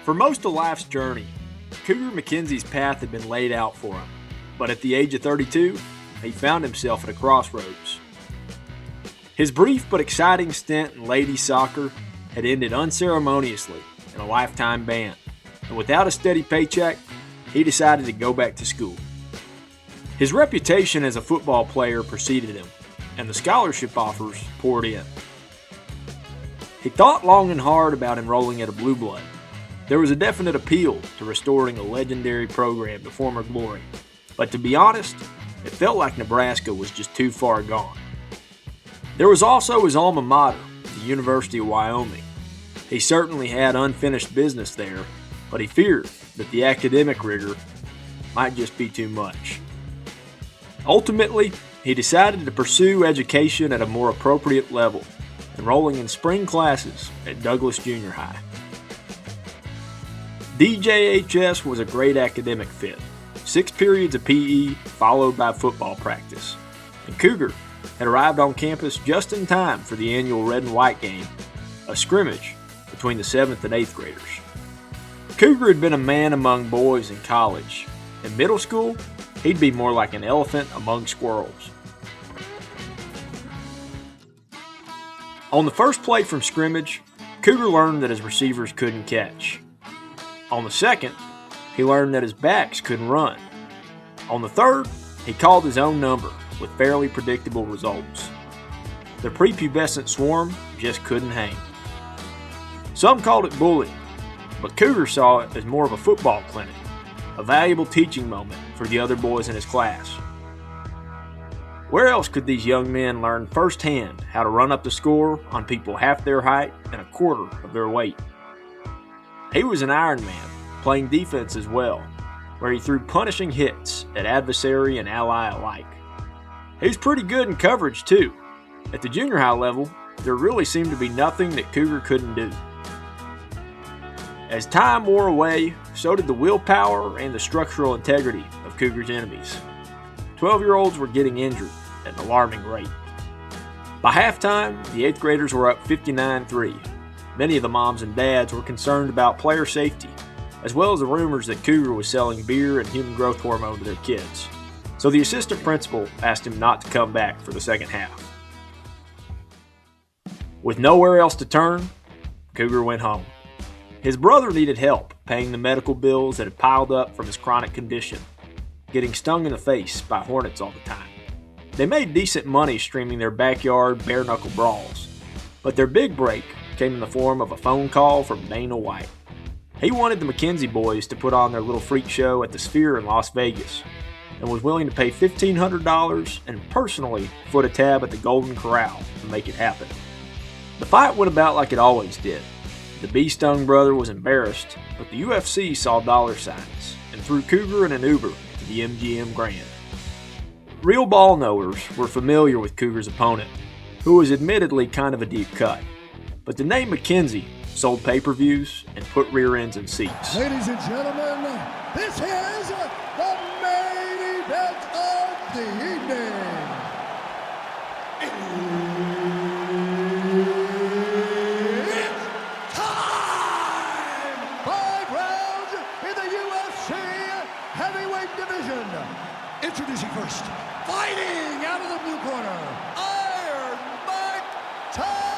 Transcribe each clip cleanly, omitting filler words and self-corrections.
For most of life's journey, Cougar McKenzie's path had been laid out for him, but at the age of 32, he found himself at a crossroads. His brief but exciting stint in ladies soccer had ended unceremoniously in a lifetime ban, and without a steady paycheck, he decided to go back to school. His reputation as a football player preceded him, and the scholarship offers poured in. He thought long and hard about enrolling at a Blue Blood. There was a definite appeal to restoring a legendary program to former glory, but to be honest, it felt like Nebraska was just too far gone. There was also his alma mater, the University of Wyoming. He certainly had unfinished business there, but he feared that the academic rigor might just be too much. Ultimately, he decided to pursue education at a more appropriate level, enrolling in spring classes at Douglas Junior High. DJHS was a great academic fit. 6 periods of PE followed by football practice, and Cougar had arrived on campus just in time for the annual red and white game, a scrimmage between the 7th and 8th graders. Cougar had been a man among boys in college. In middle school, he'd be more like an elephant among squirrels. On the first play from scrimmage, Cougar learned that his receivers couldn't catch. On the second, he learned that his backs couldn't run. On the third, he called his own number with fairly predictable results. The prepubescent swarm just couldn't hang. Some called it bullying, but Cougar saw it as more of a football clinic, a valuable teaching moment for the other boys in his class. Where else could these young men learn firsthand how to run up the score on people half their height and a quarter of their weight? He was an Iron Man, playing defense as well, where he threw punishing hits at adversary and ally alike. He was pretty good in coverage too. At the junior high level, there really seemed to be nothing that Cougar couldn't do. As time wore away, so did the willpower and the structural integrity of Cougar's enemies. 12-year-olds were getting injured at an alarming rate. By halftime, the 8th graders were up 59-3. Many of the moms and dads were concerned about player safety, as well as the rumors that Cougar was selling beer and human growth hormone to their kids. So the assistant principal asked him not to come back for the second half. With nowhere else to turn, Cougar went home. His brother needed help paying the medical bills that had piled up from his chronic condition, getting stung in the face by hornets all the time. They made decent money streaming their backyard bare-knuckle brawls, but their big break came in the form of a phone call from Dana White. He wanted the McKenzie boys to put on their little freak show at the Sphere in Las Vegas, and was willing to pay $1,500 and personally foot a tab at the Golden Corral to make it happen. The fight went about like it always did. The bee-stung brother was embarrassed, but the UFC saw dollar signs and threw Cougar in an Uber to the MGM Grand. Real ball knowers were familiar with Cougar's opponent, who was admittedly kind of a deep cut. But the name McKenzie sold pay-per-views and put rear ends in seats. Ladies and gentlemen, this is the main event of the evening. It's time! 5 rounds in the UFC heavyweight division. Introducing first, fighting out of the blue corner, Iron Mike Tyson.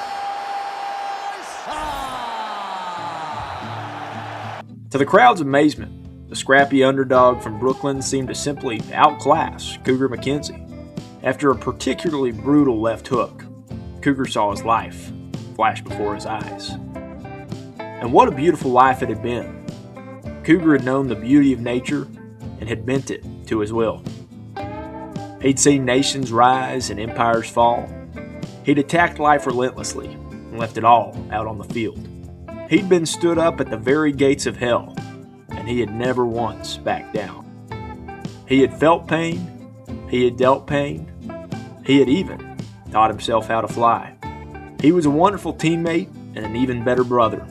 To the crowd's amazement, the scrappy underdog from Brooklyn seemed to simply outclass Cougar McKenzie. After a particularly brutal left hook, Cougar saw his life flash before his eyes. And what a beautiful life it had been. Cougar had known the beauty of nature and had bent it to his will. He'd seen nations rise and empires fall. He'd attacked life relentlessly and left it all out on the field. He'd been stood up at the very gates of hell, and he had never once backed down. He had felt pain, he had dealt pain, he had even taught himself how to fly. He was a wonderful teammate and an even better brother,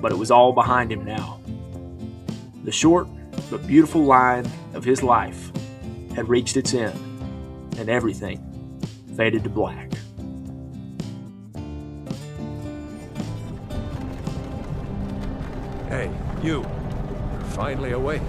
but it was all behind him now. The short but beautiful line of his life had reached its end, and everything faded to black. Hey, you. You're finally awake.